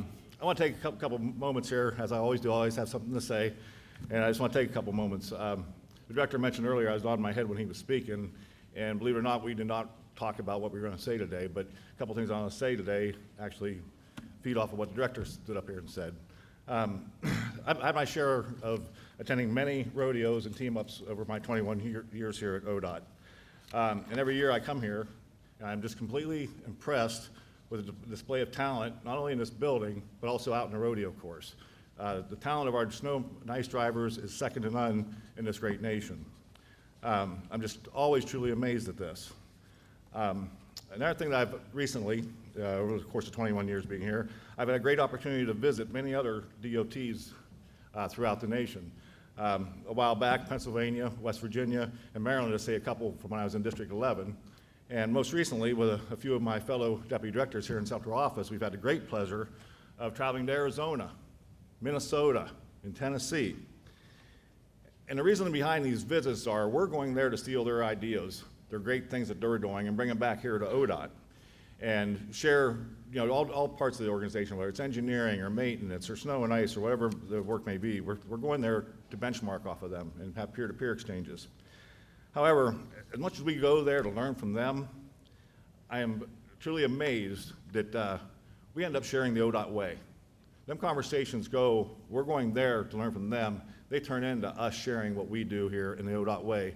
want to take a couple moments here, as I always do. I always have something to say, and I just want to take a couple moments. The director mentioned earlier I was nodding my head when he was speaking, and believe it or not, we did not talk about what we were going to say today, but a couple things I want to say today actually feed off of what the director stood up here and said. I've had my share of attending many rodeos and team-ups over my 21 years here at ODOT. And every year I come here, and I'm just completely impressed with the display of talent, not only in this building, but also out in the rodeo course. The talent of our snow and ice drivers is second to none in this great nation. I'm just always truly amazed at this. Another thing that I've recently, over the course of 21 years being here, I've had a great opportunity to visit many other DOTs throughout the nation. A while back, Pennsylvania, West Virginia, and Maryland, to say a couple from when I was in District 11. And most recently, with a few of my fellow deputy directors here in central office, we've had the great pleasure of traveling to Arizona, Minnesota, and Tennessee. And the reason behind these visits are we're going there to steal their ideas, their great things that they're doing, and bring them back here to ODOT and share, all parts of the organization, whether it's engineering or maintenance or snow and ice or whatever the work may be. We're going there to benchmark off of them and have peer-to-peer exchanges. However, as much as we go there to learn from them, I am truly amazed that we end up sharing the ODOT way. Them conversations go, we're going there to learn from them. They turn into us sharing what we do here in the ODOT way.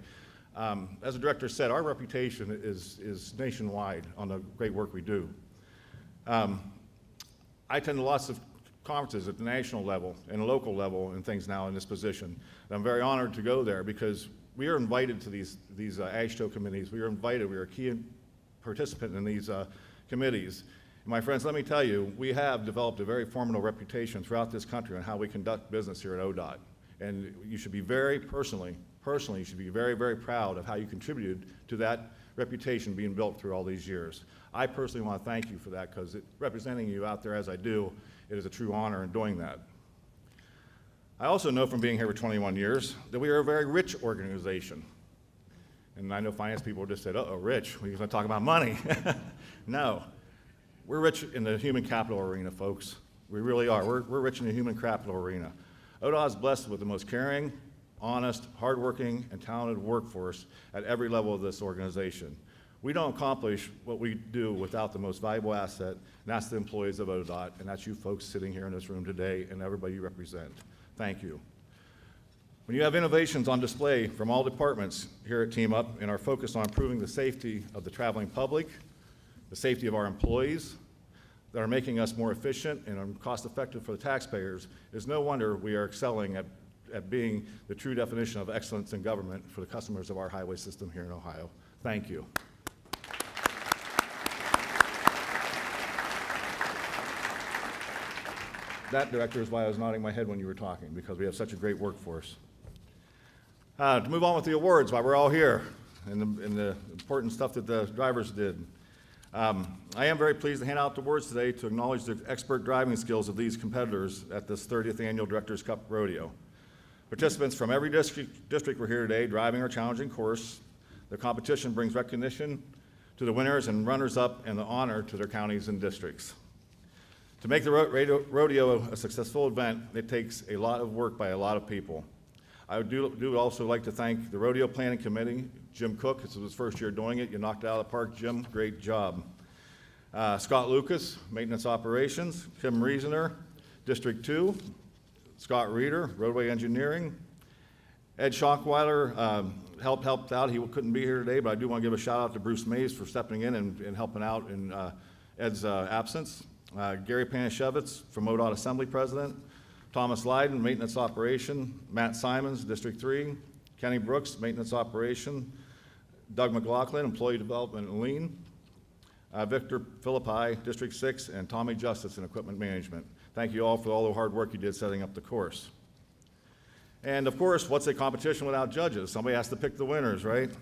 As the director said, our reputation is nationwide on the great work we do. I attend lots of conferences at the national level and local level and things now in this position. And I'm very honored to go there because we are invited to these AASHTO committees. We are invited. We are a key participant in these committees. And my friends, let me tell you, we have developed a very formidable reputation throughout this country on how we conduct business here at ODOT. And you should be personally, you should be very, very proud of how you contributed to that reputation being built through all these years. I personally want to thank you for that because representing you out there as I do, it is a true honor in doing that. I also know from being here for 21 years that we are a very rich organization. And I know finance people just said, uh-oh, rich, we're going to talk about money. No, we're rich in the human capital arena, folks. We really are. We're rich in the human capital arena. ODOT is blessed with the most caring, honest, hardworking, and talented workforce at every level of this organization. We don't accomplish what we do without the most valuable asset, and that's the employees of ODOT, and that's you folks sitting here in this room today and everybody you represent. Thank you. When you have innovations on display from all departments here at Team Up and are focused on improving the safety of the traveling public, the safety of our employees, that are making us more efficient and cost-effective for the taxpayers, it's no wonder we are excelling at being the true definition of excellence in government for the customers of our highway system here in Ohio. Thank you. That, Director, is why I was nodding my head when you were talking, because we have such a great workforce. To move on with the awards, while we're all here, and the important stuff that the drivers did. I am very pleased to hand out the awards today to acknowledge the expert driving skills of these competitors at this 30th Annual Directors Cup Rodeo. Participants from every district were here today driving our challenging course. The competition brings recognition to the winners and runners-up and the honor to their counties and districts. To make the rodeo a successful event, it takes a lot of work by a lot of people. I do also like to thank the Rodeo Planning Committee, Jim Cook, this was his first year doing it. You knocked it out of the park, Jim, great job. Scott Lucas, Maintenance Operations, Kim Reasoner, District 2, Scott Reeder, Roadway Engineering, Ed Schockweiler helped out. He couldn't be here today, but I do want to give a shout out to Bruce Mays for stepping in and helping out in Ed's absence. Gary Panashevitz from ODOT Assembly President, Thomas Lyden, Maintenance Operation, Matt Simons, District 3, Kenny Brooks, Maintenance Operation, Doug McLaughlin, Employee Development and Lean, Victor Philippi, District 6, and Tommy Justice in Equipment Management. Thank you all for all the hard work you did setting up the course. And of course, what's a competition without judges? Somebody has to pick the winners, right?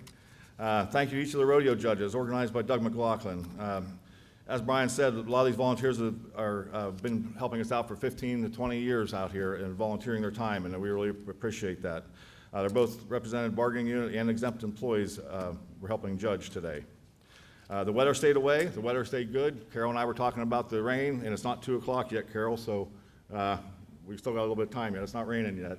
Thank you to each of the rodeo judges, organized by Doug McLaughlin. As Brian said, a lot of these volunteers have been helping us out for 15 to 20 years out here and volunteering their time, and we really appreciate that. They're both represented bargaining unit and exempt employees we're helping judge today. The weather stayed away. The weather stayed good. Carol and I were talking about the rain, and it's not 2 o'clock yet, Carol, so we've still got a little bit of time yet. It's not raining yet.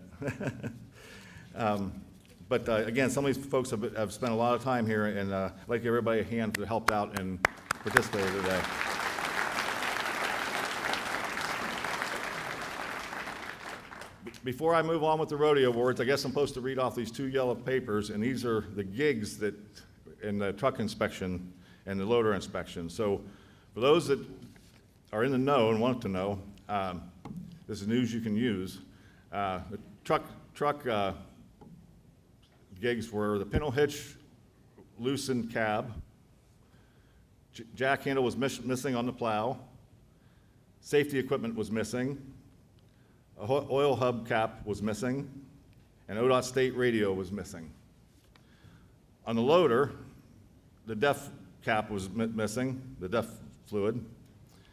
But again, some of these folks have spent a lot of time here, and I'd like to give everybody a hand that helped out and participated today. Before I move on with the rodeo awards, I guess I'm supposed to read off these 2 yellow papers, and these are the gigs that in the truck inspection and the loader inspection. So for those that are in the know and want to know, this is news you can use. The truck gigs were the pintle hitch, loosened cab, jack handle was missing on the plow, safety equipment was missing, a oil hub cap was missing, and ODOT state radio was missing. On the loader, the DEF cap was missing, the DEF fluid,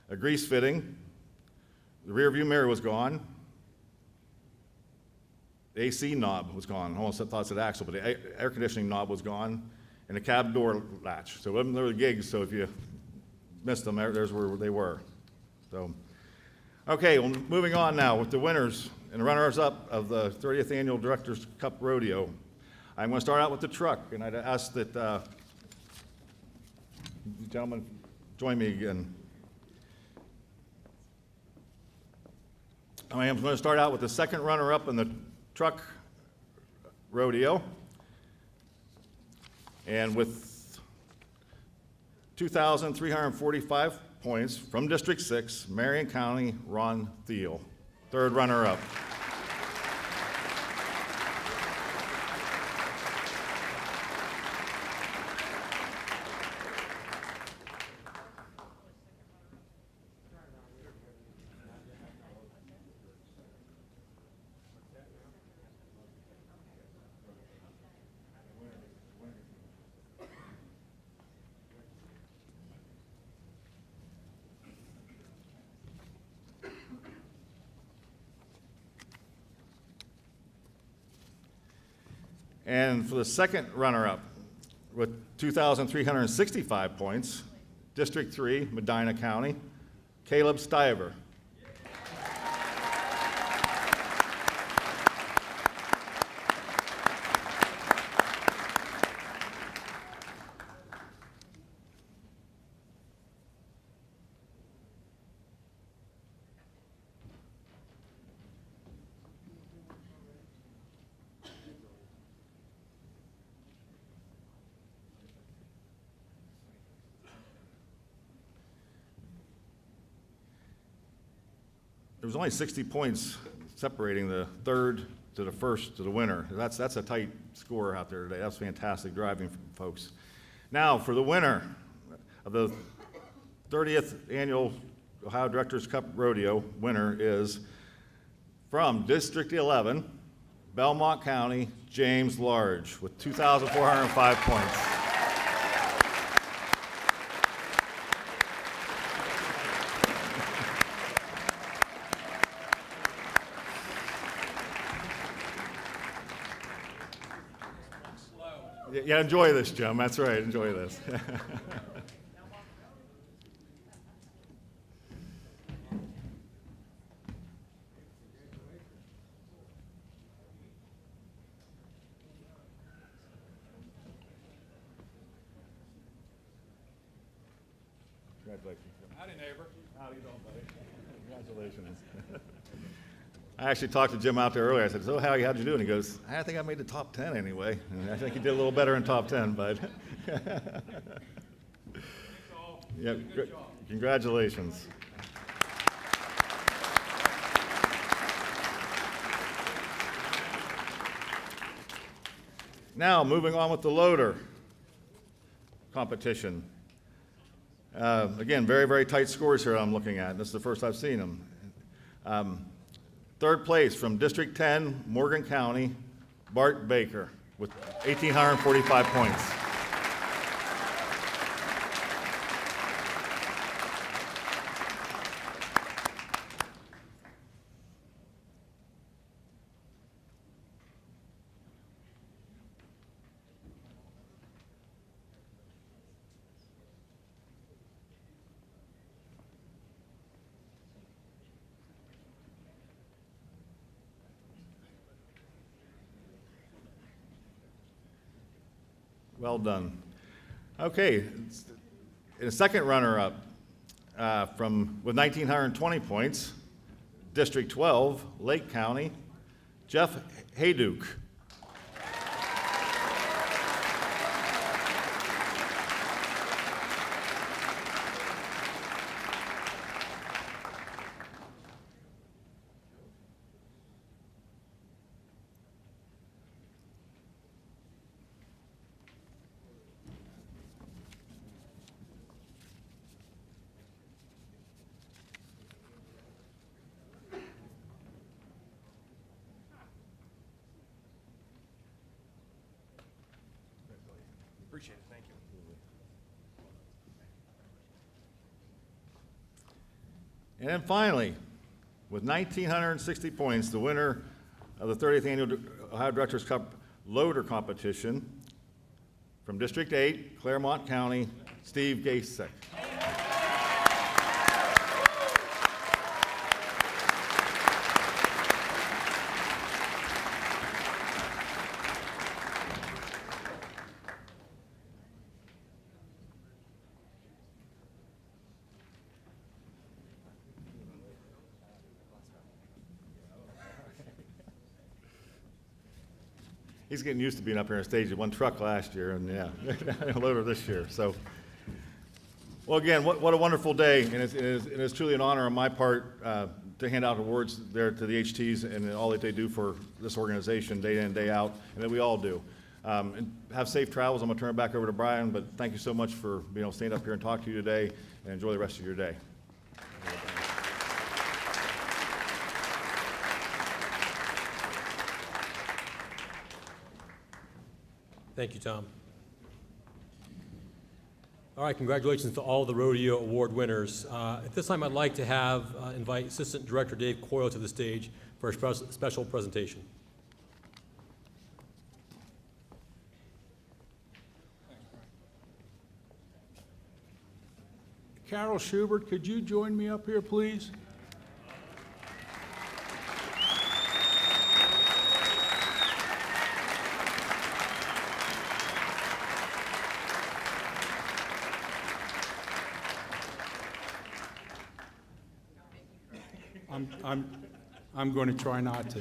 a grease fitting, the rear view mirror was gone, the AC knob was gone. I almost thought it said axle, but the air conditioning knob was gone, and the cab door latch. So it wasn't really gigs, so if you missed them, there's where they were. So, okay, well, moving on now with the winners and runners-up of the 30th Annual Directors Cup Rodeo. I'm going to start out with the truck, and I'd ask that the gentlemen join me again. I am going to start out with the second runner-up in the truck rodeo, and with 2,345 points from District 6, Marion County, Ron Thiel, third runner-up. And for the second runner-up, with 2,365 points, District 3, Medina County, Caleb Stiver. There was only 60 points separating the third to the first to the winner. That's a tight score out there today. That's fantastic driving, folks. Now, for the winner of the 30th Annual Ohio Directors Cup Rodeo, winner is from District 11, Belmont County, James Large, with 2,405 points. Yeah, enjoy this, Jim. That's right, enjoy this. Congratulations. Howdy, neighbor. How you doing, buddy? Congratulations. I actually talked to Jim out there earlier. I said, so how'd you do? And he goes, I think I made the top 10 anyway. And I think he did a little better in top 10, but. Yeah, congratulations. Now, moving on with the loader competition. Again, very, very tight scores here I'm looking at. This is the first I've seen them. Third place from District 10, Morgan County, Bart Baker with 1,845 points. Well done. Okay, a second runner-up with 1,920 points, District 12, Lake County, Jeff Hayduke. Appreciate it, thank you. And then finally, with 1,960 points, the winner of the 30th Annual Ohio Directors Cup Loader Competition from District 8, Claremont County, Steve Gasek. He's getting used to being up here on stage. He won truck last year, and yeah, a loader this year. So, well, again, what a wonderful day, and it's truly an honor on my part to hand out awards there to the HTs and all that they do for this organization day in and day out, and that we all do. And have safe travels. I'm going to turn it back over to Brian, but thank you so much for being able to stand up here and talk to you today, and enjoy the rest of your day. Thank you, Tom. All right, congratulations to all the rodeo award winners. At this time, I'd like to invite Assistant Director Dave Coyle to the stage for a special presentation. Carol Schubert, could you join me up here, please? I'm going to try not to.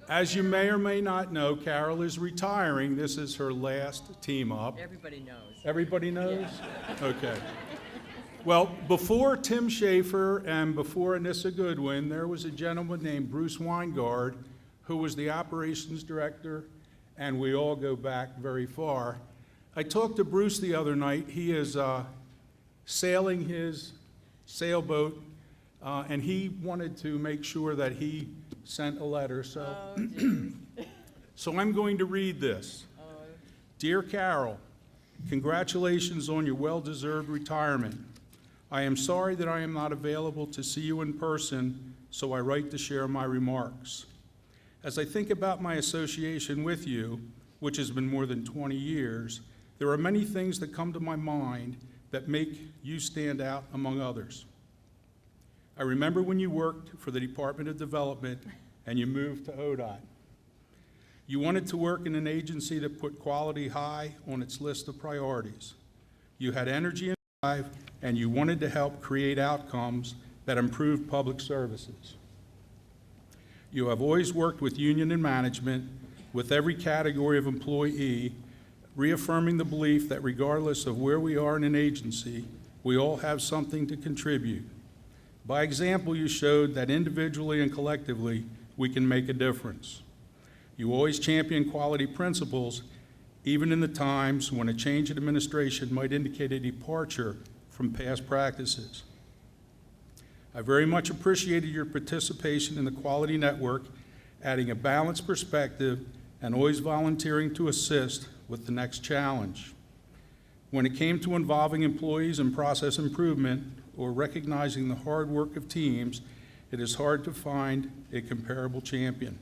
As you may or may not know, Carol is retiring. This is her last team up. Everybody knows. Everybody knows? Okay. Well, before Tim Schaefer and before Anissa Goodwin, there was a gentleman named Bruce Weingard who was the operations director, and we all go back very far. I talked to Bruce the other night. He is sailing his sailboat, and he wanted to make sure that he sent a letter. So, so I'm going to read this. Dear Carol, congratulations on your well-deserved retirement. I am sorry that I am not available to see you in person, so I write to share my remarks. As I think about my association with you, which has been more than 20 years, there are many things that come to my mind that make you stand out among others. I remember when you worked for the Department of Development and you moved to ODOT. You wanted to work in an agency that put quality high on its list of priorities. You had energy and and you wanted to help create outcomes that improved public services. You have always worked with union and management, with every category of employee, reaffirming the belief that regardless of where we are in an agency, we all have something to contribute. By example, you showed that individually and collectively, we can make a difference. You always champion quality principles, even in the times when a change in administration might indicate a departure from past practices. I very much appreciated your participation in the Quality Network, adding a balanced perspective and always volunteering to assist with the next challenge. When it came to involving employees in process improvement or recognizing the hard work of teams, it is hard to find a comparable champion.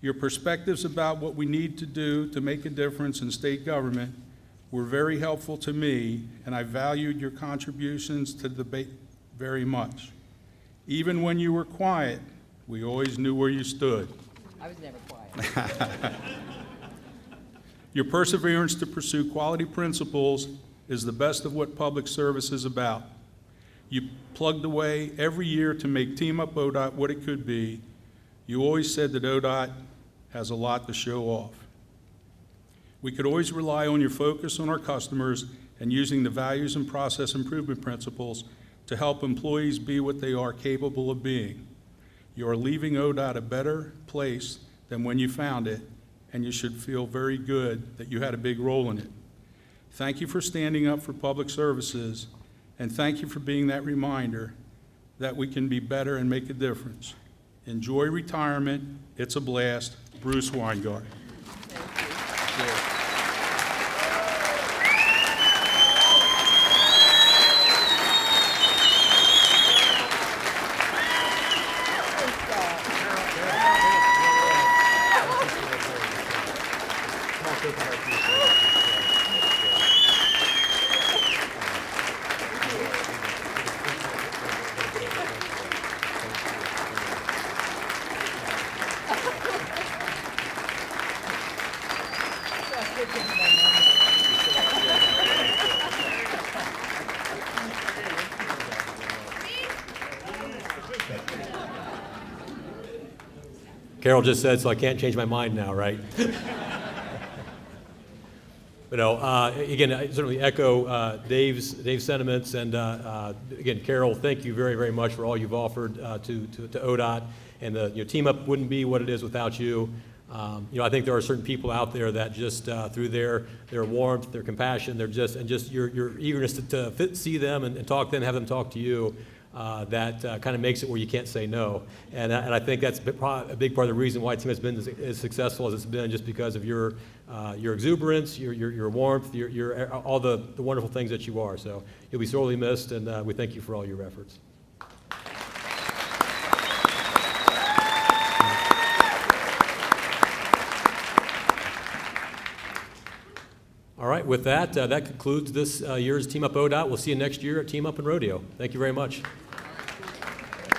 Your perspectives about what we need to do to make a difference in state government were very helpful to me, and I valued your contributions to the debate very much. Even when you were quiet, we always knew where you stood. I was never quiet. Your perseverance to pursue quality principles is the best of what public service is about. You plugged away every year to make Team Up ODOT what it could be. You always said that ODOT has a lot to show off. We could always rely on your focus on our customers and using the values and process improvement principles to help employees be what they are capable of being. You are leaving ODOT a better place than when you found it, and you should feel very good that you had a big role in it. Thank you for standing up for public services, and thank you for being that reminder that we can be better and make a difference. Enjoy retirement. It's a blast. Bruce Weingart. Carol just said, so I can't change my mind now, right? But no, again, I certainly echo Dave's sentiments, and again, Carol, thank you very, very much for all you've offered to ODOT, and the Team Up wouldn't be what it is without you. I think there are certain people out there that just through their warmth, their compassion, just your eagerness to see them and talk to them, have them talk to you, that kind of makes it where you can't say no. And I think that's a big part of the reason why Team has been as successful as it's been, just because of your exuberance, your warmth, your all the wonderful things that you are. So you'll be sorely missed, and we thank you for all your efforts. All right, with that, that concludes this year's Team Up ODOT. We'll see you next year at Team Up and Rodeo. Thank you very much.